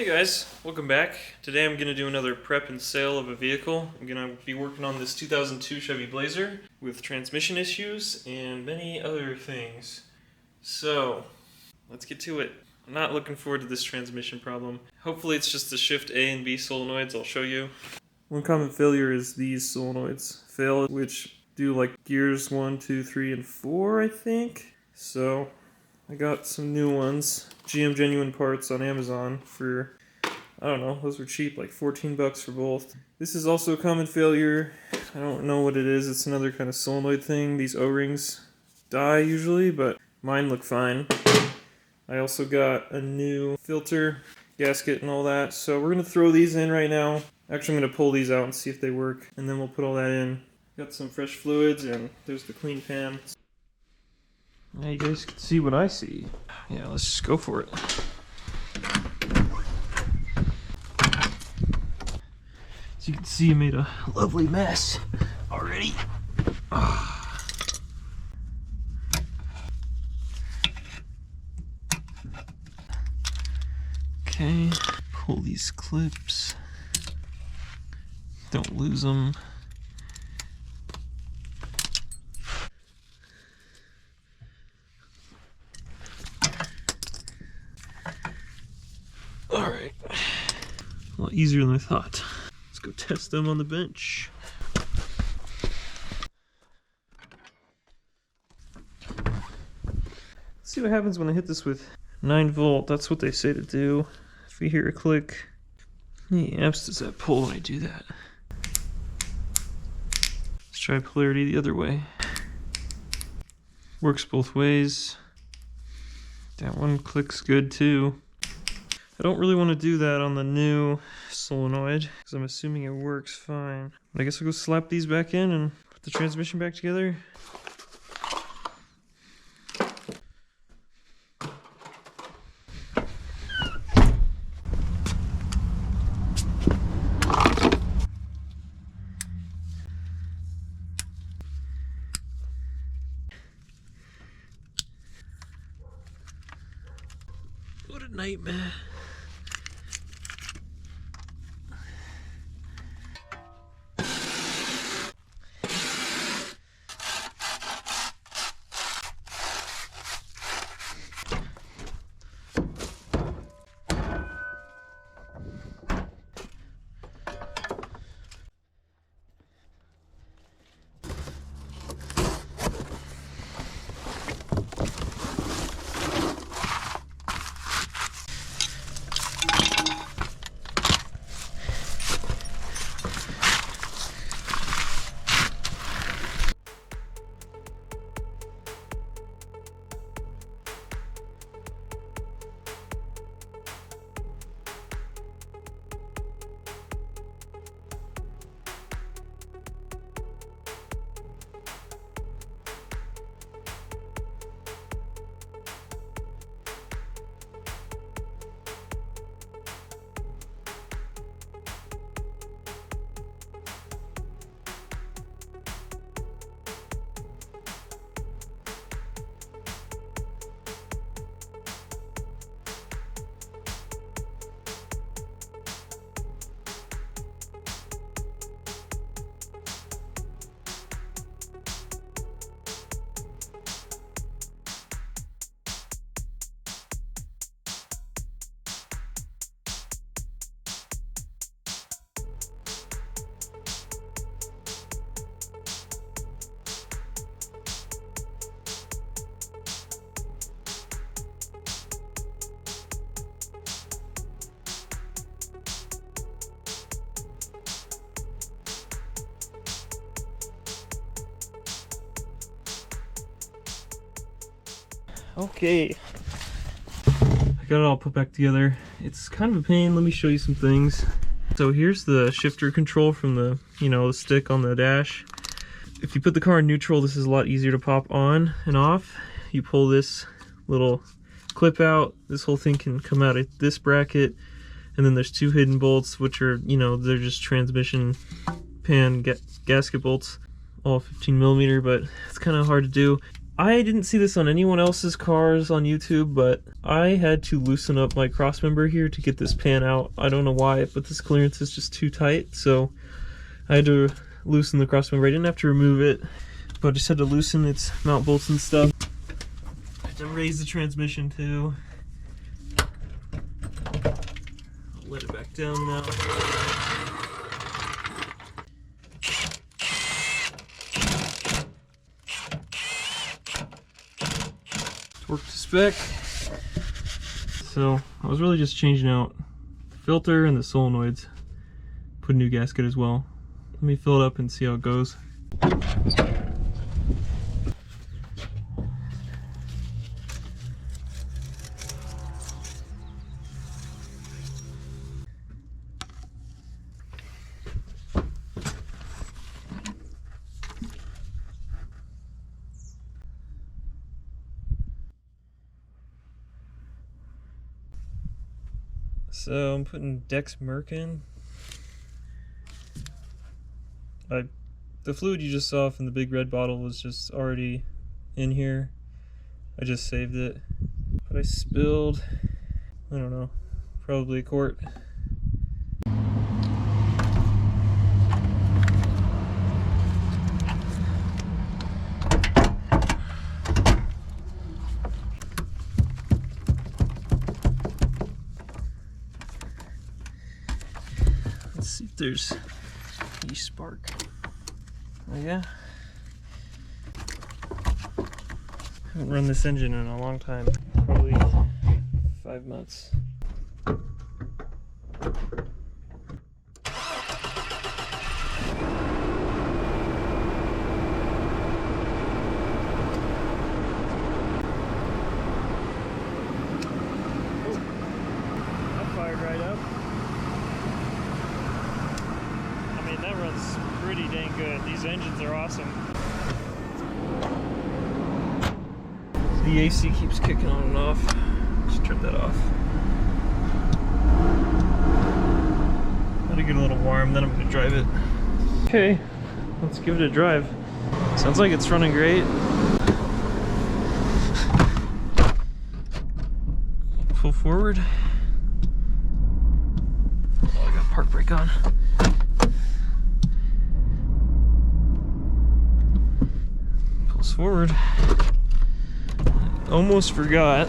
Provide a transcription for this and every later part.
Hey guys, welcome back. Today I'm going to do another prep and sale of a vehicle. I'm going to be working on this 2002 Chevy Blazer with transmission issues and many other things. So, let's get to it. I'm not looking forward to this transmission problem. Hopefully it's just the shift A and B solenoids. I'll show you. One common failure is these solenoids fail, which do like gears 1, 2, 3, and 4, I think. So I got some new ones, GM genuine parts on Amazon for, I don't know, those were cheap, like 14 bucks for both. This is also a common failure. I don't know what it is. It's another kind of solenoid thing. These O-rings die usually, but mine look fine. I also got a new filter, gasket, and all that. So we're going to throw these in right now. Actually, I'm going to pull these out and see if they work, and then we'll put all that in. Got some fresh fluids, and there's the clean pan. Now you guys can see what I see. Yeah, let's just go for it. As you can see, I made a lovely mess already. Okay, pull these clips. Don't lose them. Alright, a lot easier than I thought. Let's go test them on the bench. Let's see what happens when I hit this with 9 volt. That's what they say to do. If you hear a click, how many amps does that pull when I do that? Let's try polarity the other way. Works both ways. That one clicks good too. I don't really want to do that on the new solenoid because I'm assuming it works fine. But I guess I'll go slap these back in and put the transmission back together. What a nightmare. Okay, I got it all put back together. It's kind of a pain. Let me show you some things. So here's the shifter control from the, the stick on the dash. If you put the car in neutral, this is a lot easier to pop on and off. You pull this little clip out, this whole thing can come out at this bracket, and then there's 2 hidden bolts, which are, they're just transmission pan gasket bolts, all 15mm, but it's kind of hard to do. I didn't see this on anyone else's cars on YouTube, but I had to loosen up my crossmember here to get this pan out. I don't know why, but this clearance is just too tight, so I had to loosen the crossmember. I didn't have to remove it, but I just had to loosen its mount bolts and stuff. I had to raise the transmission too. I'll let it back down now. Torque to spec. So I was really just changing out the filter and the solenoids. Put a new gasket as well. Let me fill it up and see how it goes. So I'm putting Dex Merc in. The fluid you just saw from the big red bottle was just already in here. I just saved it. But I spilled, I don't know, probably a quart. Let's see if there's any spark. Oh yeah. Haven't run this engine in a long time. Probably 5 months. That runs pretty dang good. These engines are awesome. The AC keeps kicking on and off. Just turn that off. Let it get a little warm, then I'm going to drive it. Okay, let's give it a drive. Sounds like it's running great. Pull forward. Oh, I got park brake on. Forward. Almost forgot.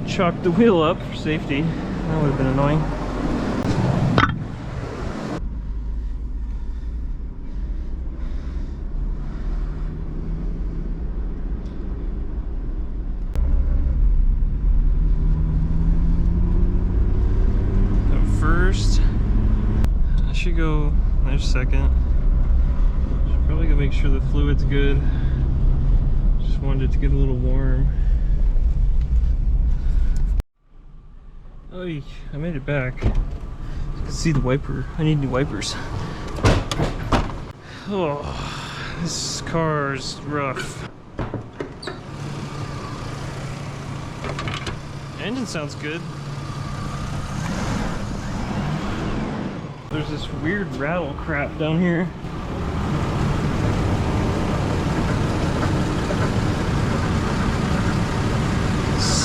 Chalked the wheel up for safety. That would have been annoying. Go first. I should go there's second. Should probably go make sure the fluid's good. Wanted it to get a little warm. Oh, I made it back. You can see the wiper. I need new wipers. Oh, this car's rough. Engine sounds good. There's this weird rattle crap down here.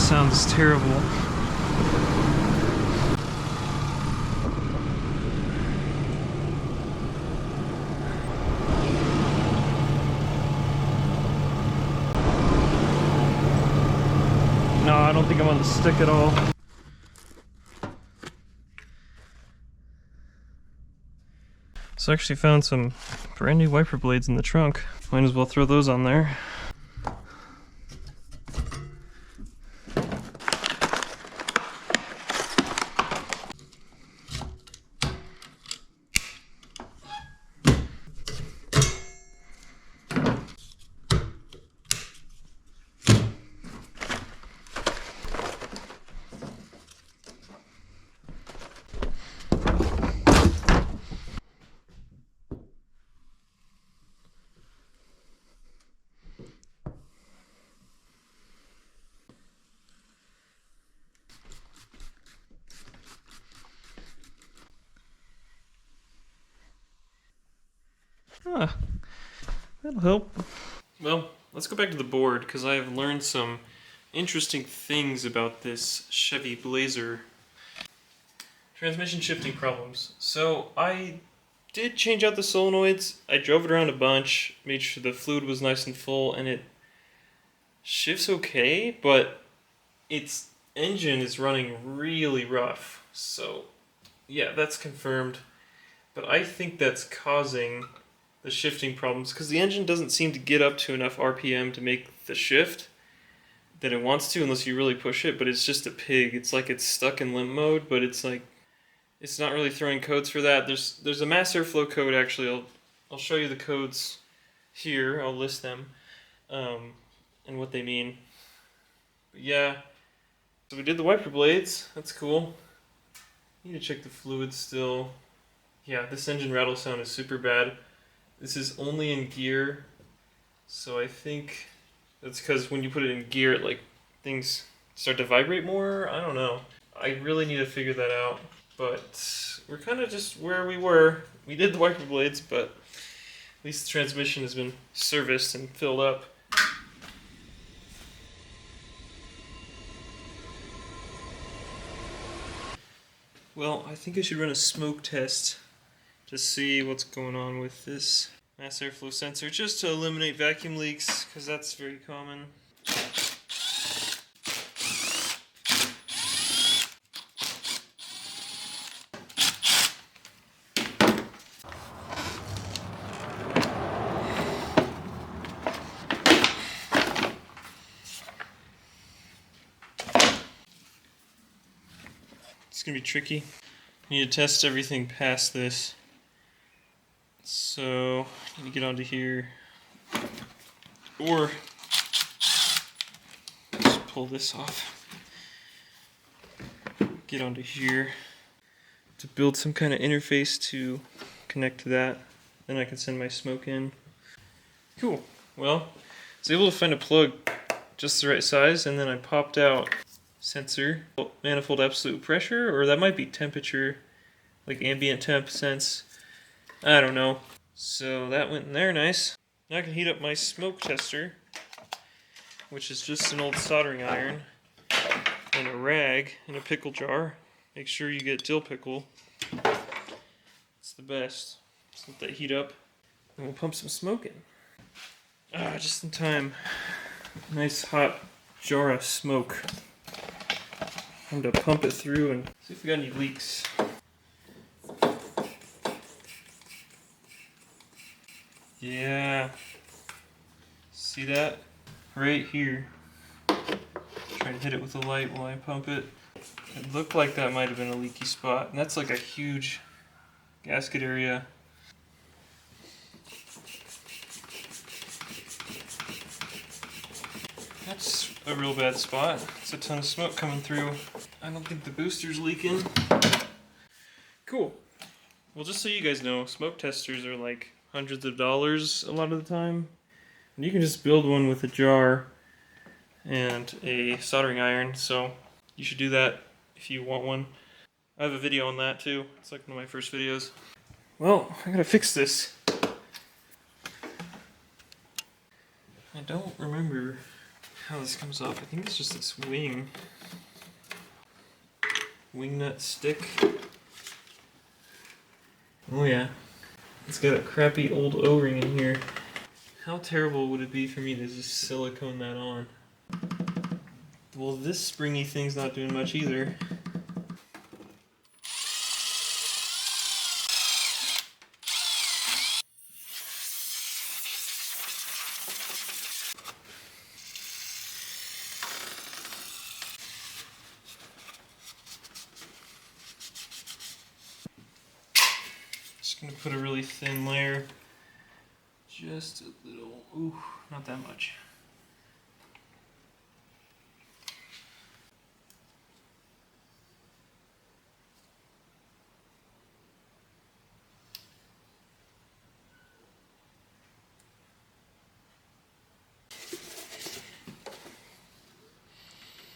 Sounds terrible. No, I don't think I'm on the stick at all. So I actually found some brand new wiper blades in the trunk. Might as well throw those on there. Huh. That'll help. Well, let's go back to the board because I have learned some interesting things about this Chevy Blazer. Transmission shifting problems. So I did change out the solenoids. I drove it around a bunch, made sure the fluid was nice and full, and it shifts okay, but its engine is running really rough. So yeah, that's confirmed. But I think that's causing the shifting problems because the engine doesn't seem to get up to enough RPM to make the shift that it wants to unless you really push it, but it's just a pig. It's like it's stuck in limp mode, but it's like it's not really throwing codes for that. There's a mass airflow code actually. I'll show you the codes here. I'll list them and what they mean. But yeah, so we did the wiper blades. That's cool. Need to check the fluid still. Yeah, this engine rattle sound is super bad. This is only in gear, so I think that's because when you put it in gear, it, like, things start to vibrate more. I don't know. I really need to figure that out. But we're kind of just where we were. We did the wiper blades, but at least the transmission has been serviced and filled up. Well, I think I should run a smoke test to see what's going on with this mass airflow sensor, just to eliminate vacuum leaks, because that's very common. It's gonna be tricky. I need to test everything past this. So I need to get onto here, or just pull this off. Get onto here to build some kind of interface to connect to that. Then I can send my smoke in. Cool. Well, I was able to find a plug just the right size, and then I popped out sensor, manifold absolute pressure, or that might be temperature, like ambient temp sense. I don't know. So that went in there nice. Now I can heat up my smoke tester, which is just an old soldering iron and a rag in a pickle jar. Make sure you get dill pickle. It's the best. Just let that heat up, and we'll pump some smoke in. Just in time. Nice hot jar of smoke. I'm gonna pump it through and see if we got any leaks. Yeah. See that? Right here. Try to hit it with the light while I pump it. It looked like that might have been a leaky spot. And that's like a huge gasket area. That's a real bad spot. It's a ton of smoke coming through. I don't think the booster's leaking. Cool. Well, just so you guys know, smoke testers are like hundreds of dollars a lot of the time. And you can just build one with a jar and a soldering iron, so you should do that if you want one. I have a video on that too. It's like one of my first videos. Well, I gotta fix this. I don't remember how this comes off. I think it's just this wing nut stick. Oh yeah, it's got a crappy old O-ring in here. How terrible would it be for me to just silicone that on? Well, this springy thing's not doing much either. Just gonna put a really thin layer. Just a little, ooh, not that much.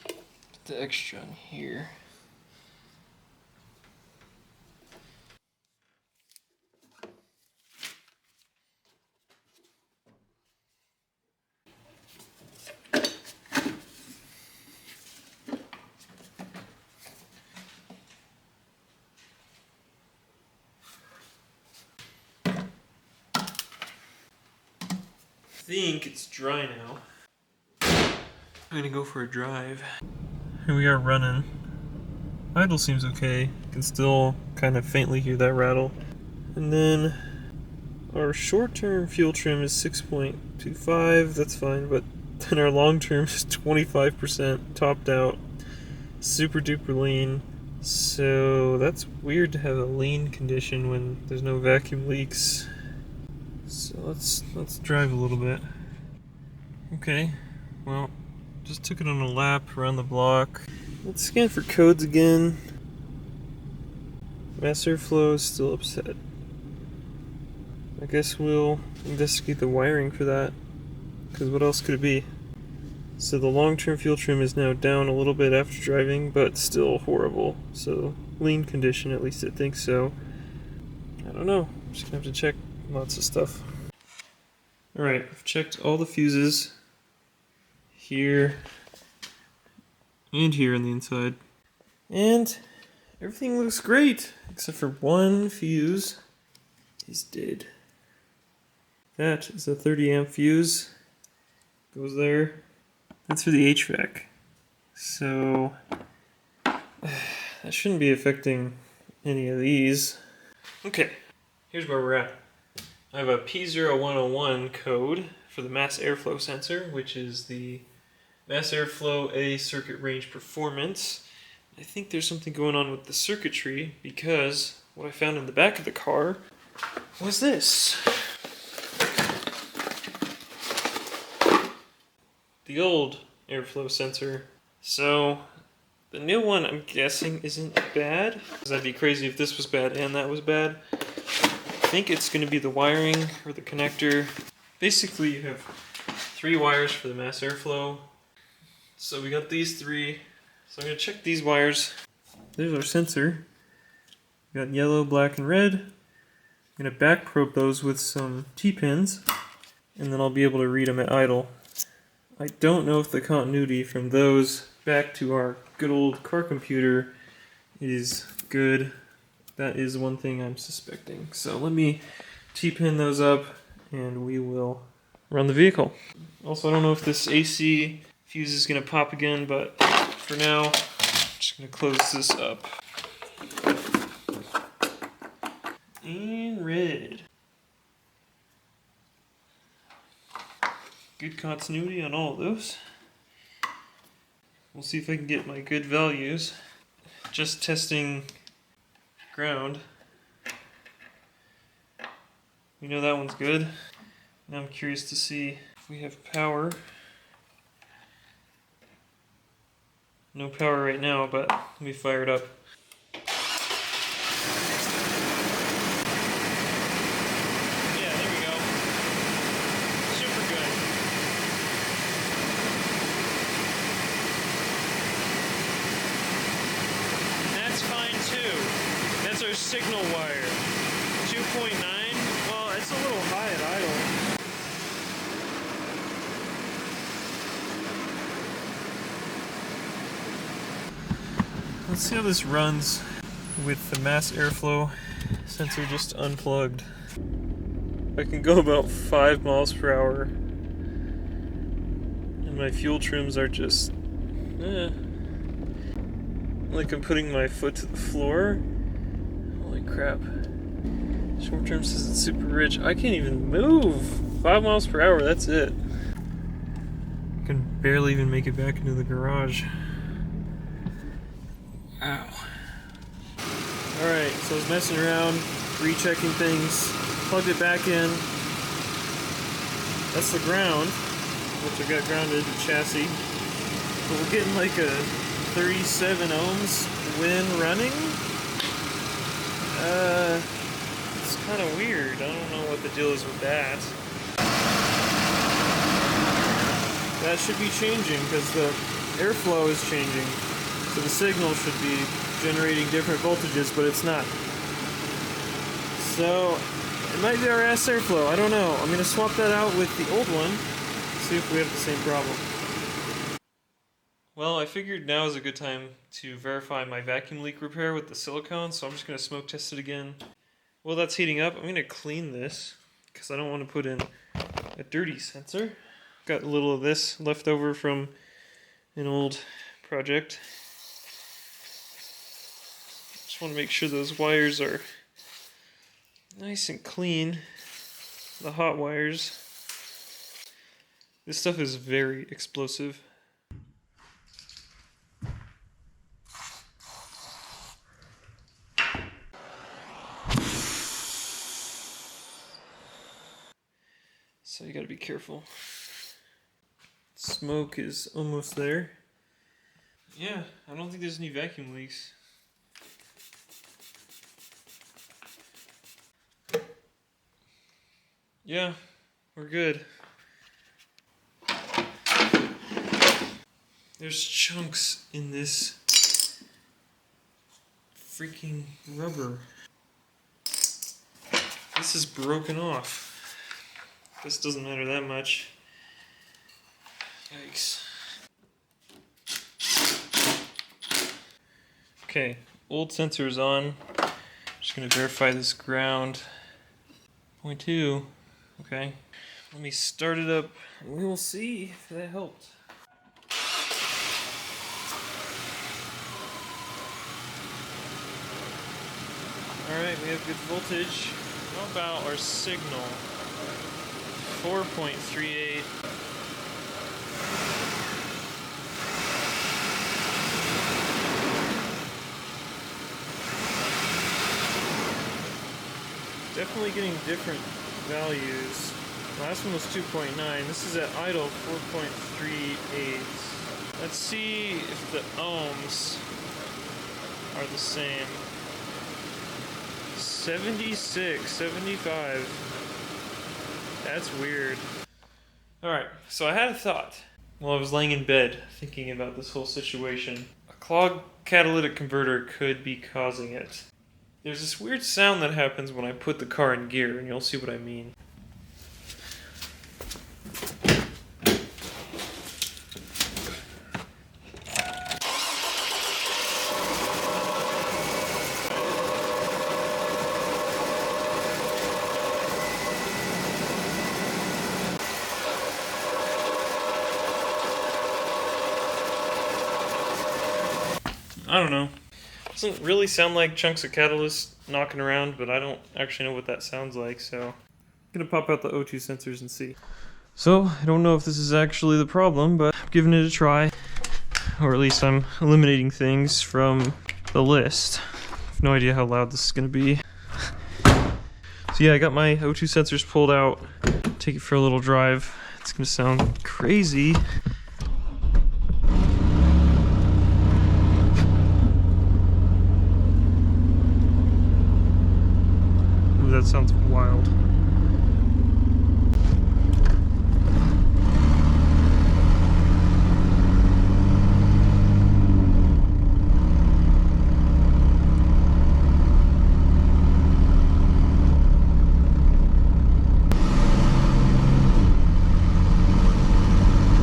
Put the extra in here. think it's dry now. I'm gonna go for a drive. Here we are running. Idle seems okay. You can still kind of faintly hear that rattle. And then our short-term fuel trim is 6.25, that's fine, but then our long-term is 25% topped out, super duper lean. So that's weird to have a lean condition when there's no vacuum leaks. So let's drive a little bit. Okay, well, just took it on a lap around the block. Let's scan for codes again. Mass airflow is still upset. I guess we'll investigate the wiring for that, because what else could it be? So the long-term fuel trim is now down a little bit after driving, but still horrible. So lean condition, at least it thinks so. I don't know, I'm just gonna have to check lots of stuff. Alright, I've checked all the fuses here and here on the inside. And everything looks great, except for one fuse is dead. That is a 30 amp fuse. Goes there. That's for the HVAC. So that shouldn't be affecting any of these. Okay, here's where we're at. I have a P0101 code for the mass airflow sensor, which is the mass airflow A circuit range performance. I think there's something going on with the circuitry, because what I found in the back of the car was this. The old airflow sensor. So the new one, I'm guessing, isn't bad, because I'd be crazy if this was bad and that was bad. I think it's going to be the wiring or the connector. Basically, you have 3 wires for the mass airflow. So we got these 3. So I'm going to check these wires. There's our sensor. We got yellow, black, and red. I'm going to back probe those with some T-pins, and then I'll be able to read them at idle. I don't know if the continuity from those back to our good old car computer is good. That is one thing I'm suspecting. So let me T-pin those up and we will run the vehicle. Also, I don't know if this AC fuse is going to pop again, but for now, I'm just going to close this up. And red. Good continuity on all of those. We'll see if I can get my good values. Just testing ground. We know that one's good. Now I'm curious to see if we have power. No power right now, but let me fire it up. Signal wire 2.9. Well, it's a little high at idle. Let's see how this runs with the mass airflow sensor just unplugged. I can go about 5 miles per hour, and my fuel trims are just like I'm putting my foot to the floor. Crap. Short term says it's super rich. I can't even move. 5 miles per hour, that's it. I can barely even make it back into the garage. Ow. Alright, so I was messing around, rechecking things, plugged it back in. That's the ground, which I got grounded, the chassis. But we're getting like a 37 ohms when running. It's kind of weird. I don't know what the deal is with that. That should be changing because the airflow is changing. So the signal should be generating different voltages, but it's not. So it might be our mass airflow. I don't know. I'm going to swap that out with the old one, see if we have the same problem. Well, I figured now is a good time to verify my vacuum leak repair with the silicone, so I'm just going to smoke test it again. While that's heating up, I'm going to clean this, because I don't want to put in a dirty sensor. Got a little of this left over from an old project. Just want to make sure those wires are nice and clean. The hot wires. This stuff is very explosive. So you gotta be careful. Smoke is almost there. Yeah, I don't think there's any vacuum leaks. Yeah, we're good. There's chunks in this freaking rubber. This is broken off. This doesn't matter that much. Yikes. Okay, old sensor is on. Just gonna verify this ground. 0.2. Okay. Let me start it up and we will see if that helped. Alright, we have good voltage. How about our signal? 4.38. Definitely getting different values. Last one was 2.9. This is at idle 4.38. Let's see if the ohms are the same. 76, 75. That's weird. Alright, so I had a thought while I was laying in bed thinking about this whole situation. A clogged catalytic converter could be causing it. There's this weird sound that happens when I put the car in gear, and you'll see what I mean. I don't know. Doesn't really sound like chunks of catalyst knocking around, but I don't actually know what that sounds like, so I'm gonna pop out the O2 sensors and see. So, I don't know if this is actually the problem, but I'm giving it a try. Or at least I'm eliminating things from the list. I have no idea how loud this is gonna be. So yeah, I got my O2 sensors pulled out. Take it for a little drive. It's gonna sound crazy. That sounds wild.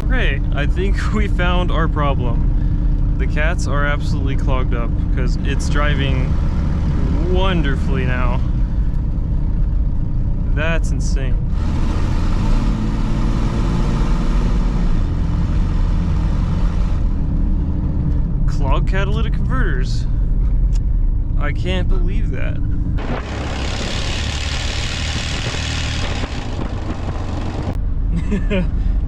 Okay, I think we found our problem. The cats are absolutely clogged up because it's driving wonderfully now. That's insane. Clogged catalytic converters. I can't believe that.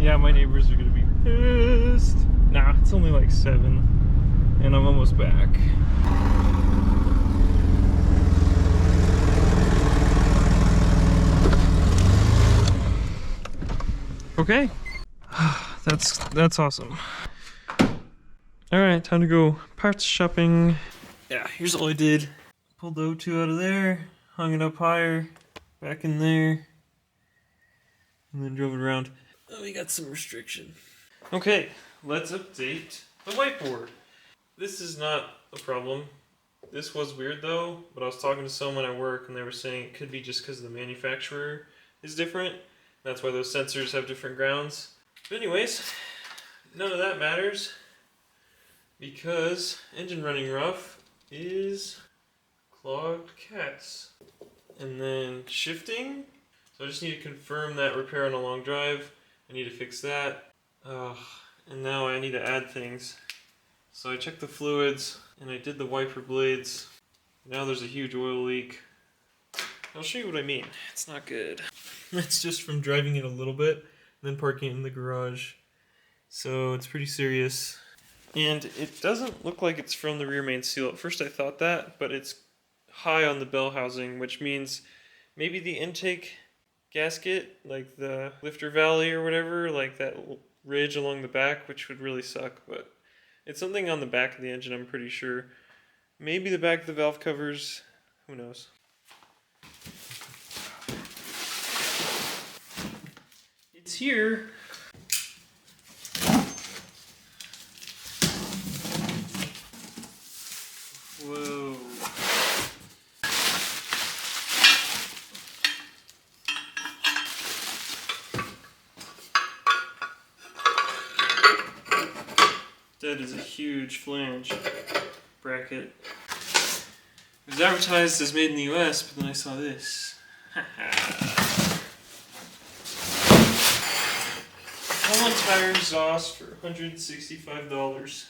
Yeah, my neighbors are gonna be pissed. Nah, it's only like 7, and I'm almost back. Okay, that's awesome. Alright, time to go parts shopping. Yeah, here's all I did. Pulled the O2 out of there, hung it up higher, back in there, and then drove it around. Oh, we got some restriction. Okay, let's update the whiteboard. This is not a problem. This was weird though, but I was talking to someone at work and they were saying it could be just because the manufacturer is different. That's why those sensors have different grounds. But anyways, none of that matters because engine running rough is clogged cats. And then shifting, So I just need to confirm that repair on a long drive. I need to fix that. And now I need to add things. So I checked the fluids and I did the wiper blades. Now there's a huge oil leak. I'll show you what I mean. It's not good. That's just from driving it a little bit and then parking it in the garage. So it's pretty serious. And it doesn't look like it's from the rear main seal. At first I thought that, but it's high on the bell housing, which means maybe the intake gasket, like the lifter valley or whatever, like that ridge along the back, which would really suck, but it's something on the back of the engine, I'm pretty sure. Maybe the back of the valve covers, who knows. It's here. Whoa. That is a huge flange bracket. It was advertised as made in the US, but then I saw this. Full entire exhaust for $165.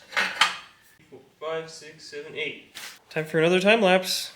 5, 6, 7, 8. Time for another time lapse.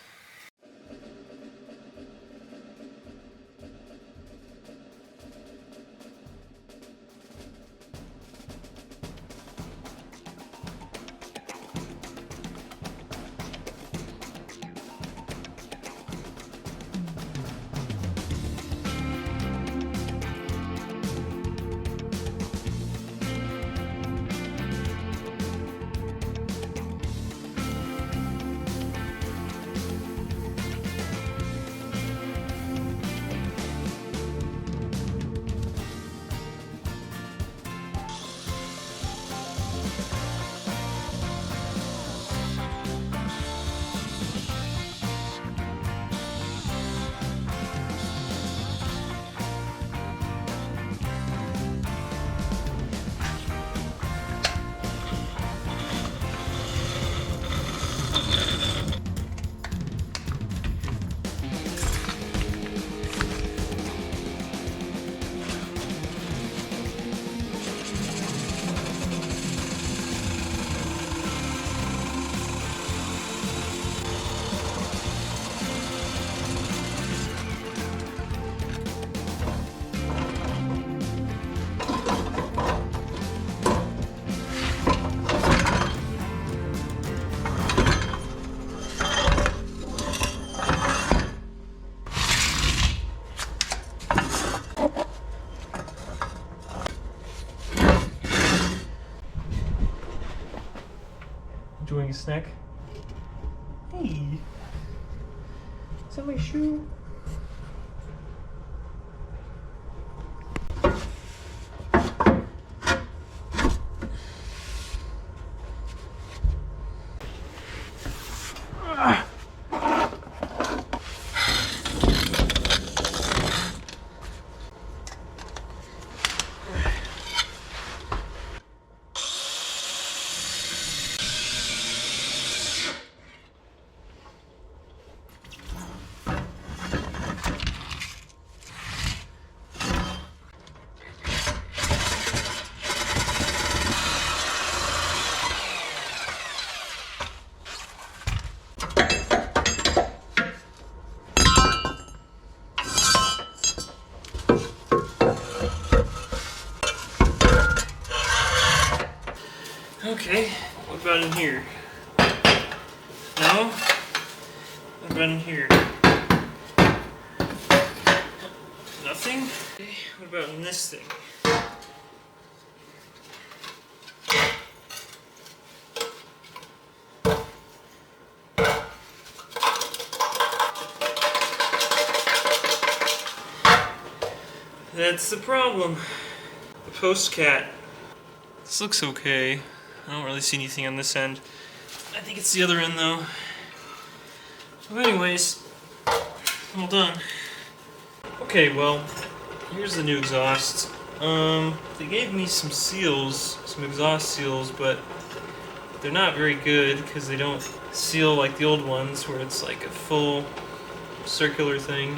Enjoying a snack? Hey! Is that my shoe? Okay, what about in here? No? What about in here? Nothing? Okay, what about in this thing? That's the problem. The post cat. This looks okay. I don't really see anything on this end. I think it's the other end though. So anyways, all done. Okay, well, here's the new exhaust. They gave me some seals, some exhaust seals, but they're not very good because they don't seal like the old ones where it's like a full circular thing.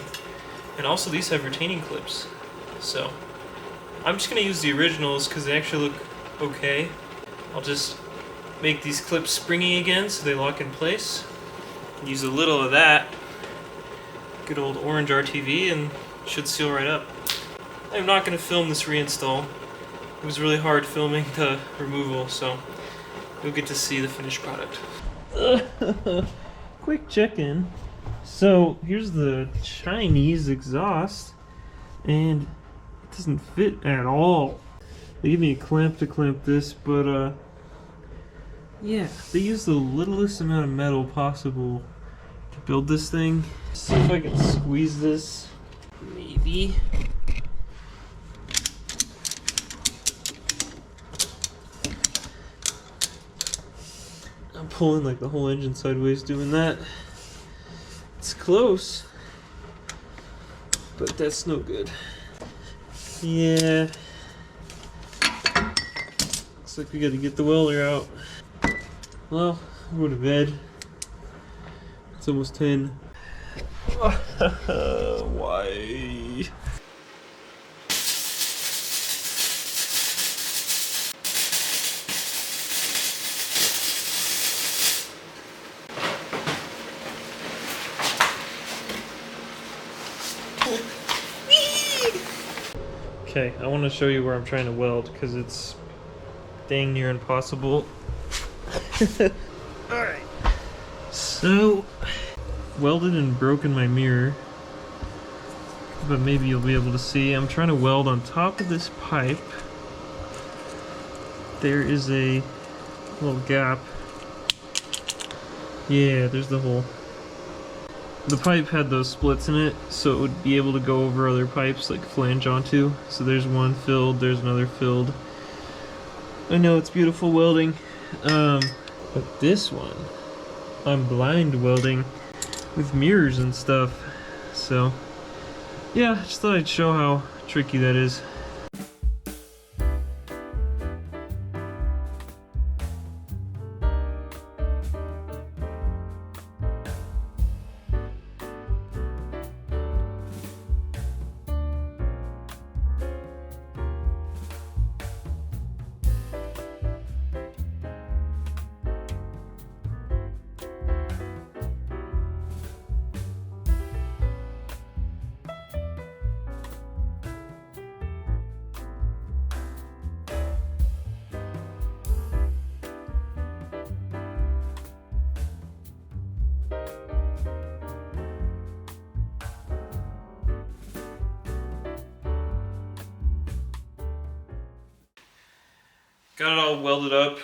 And also these have retaining clips. So I'm just going to use the originals because they actually look okay. I'll just make these clips springy again so they lock in place. Use a little of that good old orange RTV and it should seal right up. I'm not going to film this reinstall. It was really hard filming the removal, so you'll get to see the finished product. Quick check-in. So here's the Chinese exhaust, and it doesn't fit at all. They give me a clamp to clamp this, but yeah, they use the littlest amount of metal possible to build this thing. See if I can squeeze this, maybe. I'm pulling like the whole engine sideways doing that. It's close, but that's no good. Yeah. Looks like we gotta get the welder out. Well, I'll go to bed. It's almost 10. Why? Okay, I want to show you where I'm trying to weld because it's dang near impossible. Alright. So, welded and broken my mirror, but maybe you'll be able to see. I'm trying to weld on top of this pipe. There is a little gap. Yeah, there's the hole. The pipe had those splits in it, so it would be able to go over other pipes, like flange onto. So there's one filled, there's another filled. I know it's beautiful welding, but this one, I'm blind welding with mirrors and stuff. So yeah, just thought I'd show how tricky that is. Got it all welded up.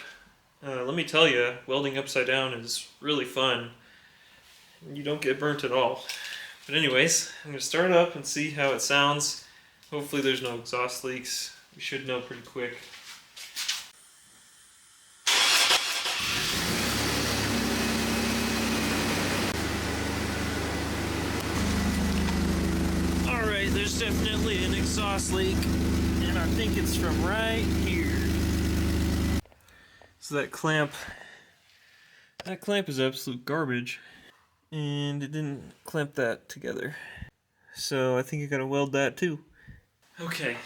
Let me tell you, welding upside down is really fun. You don't get burnt at all. But anyways, I'm going to start it up and see how it sounds. Hopefully there's no exhaust leaks. We should know pretty quick. Alright, there's definitely an exhaust leak, and I think it's from right here. So that clamp is absolute garbage, and it didn't clamp that together. So I think I gotta weld that too. Okay,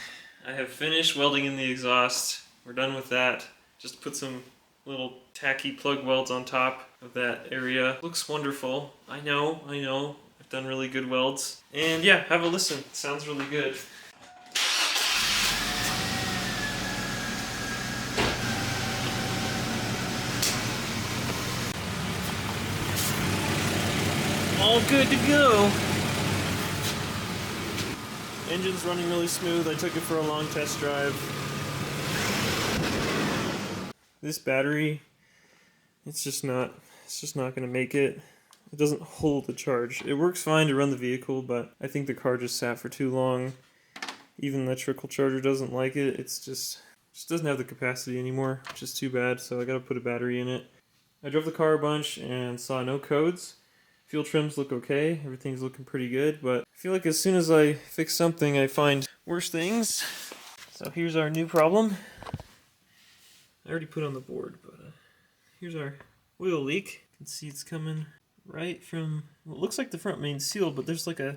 I have finished welding in the exhaust. We're done with that. Just put some little tacky plug welds on top of that area. Looks wonderful. I know. I've done really good welds. And yeah, have a listen. It sounds really good. All good to go. Engine's running really smooth. I took it for a long test drive. This battery, it's just not gonna make it. It doesn't hold the charge. It works fine to run the vehicle, but I think the car just sat for too long. Even the trickle charger doesn't like it. It's just doesn't have the capacity anymore, which is too bad, so I gotta put a battery in it. I drove the car a bunch and saw no codes. Fuel trims look okay, everything's looking pretty good, but I feel like as soon as I fix something, I find worse things. So here's our new problem. I already put on the board, but here's our oil leak. You can see it's coming right from, well, it looks like the front main seal, but there's like a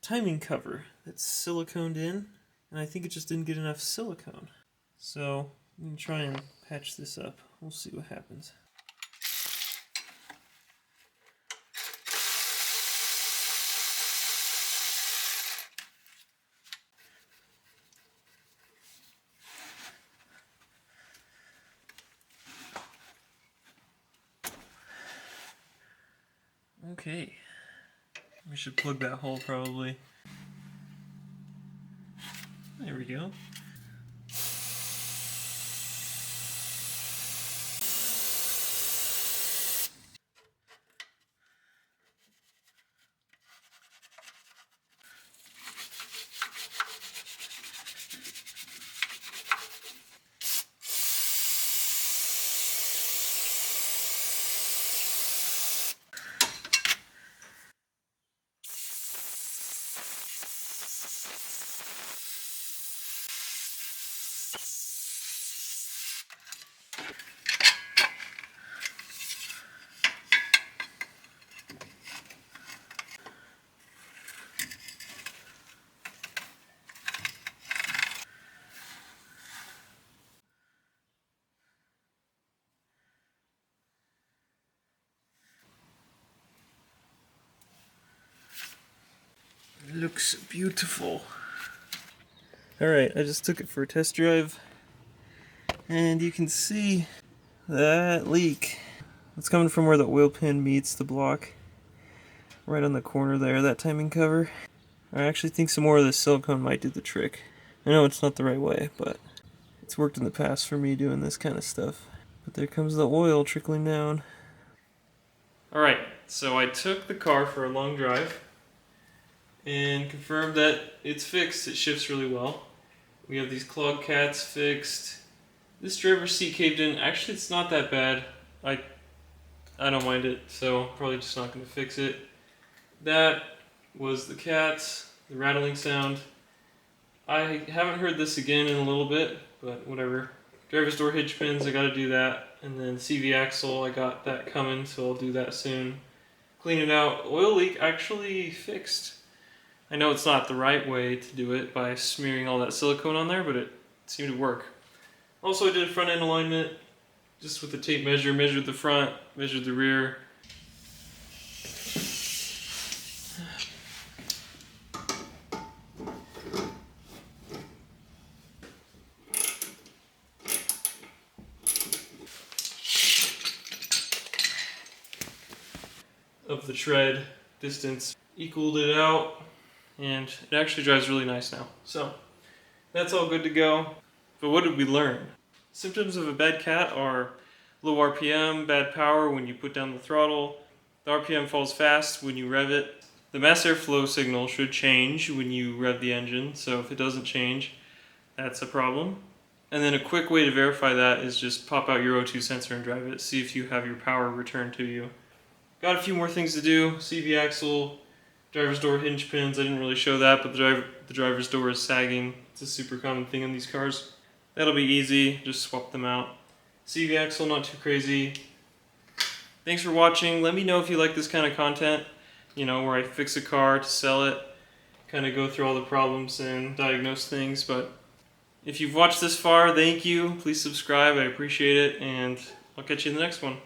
timing cover that's siliconed in, and I think it just didn't get enough silicone. So I'm going to try and patch this up. We'll see what happens. Okay, we should plug that hole probably. There we go. Looks beautiful. Alright, I just took it for a test drive, and you can see that leak. It's coming from where the oil pan meets the block. Right on the corner there, that timing cover. I actually think some more of this silicone might do the trick. I know it's not the right way, but it's worked in the past for me doing this kind of stuff. But there comes the oil trickling down. Alright, so I took the car for a long drive and confirmed that it's fixed. It shifts really well. We have these clog cats fixed. This driver's seat caved in. Actually, it's not that bad. I don't mind it, so probably just not going to fix it. That was the cats, the rattling sound. I haven't heard this again in a little bit, but whatever. Driver's door hinge pins, I got to do that. And then CV axle, I got that coming, so I'll do that soon. Clean it out. Oil leak actually fixed. I know it's not the right way to do it by smearing all that silicone on there, but it seemed to work. Also, I did a front end alignment just with the tape measure, measured the front, measured the rear. Of the tread distance, equaled it out, and it actually drives really nice now. So that's all good to go. But what did we learn? Symptoms of a bad cat are low RPM, bad power when you put down the throttle. The RPM falls fast when you rev it. The mass airflow signal should change when you rev the engine, so if it doesn't change, that's a problem. And then a quick way to verify that is just pop out your O2 sensor and drive it, see if you have your power returned to you. Got a few more things to do. CV axle, driver's door hinge pins. I didn't really show that, but the driver's door is sagging. It's a super common thing in these cars. That'll be easy. Just swap them out. CV axle, not too crazy. Thanks for watching. Let me know if you like this kind of content. You know, where I fix a car to sell it, kind of go through all the problems and diagnose things. But if you've watched this far, thank you. Please subscribe. I appreciate it, and I'll catch you in the next one.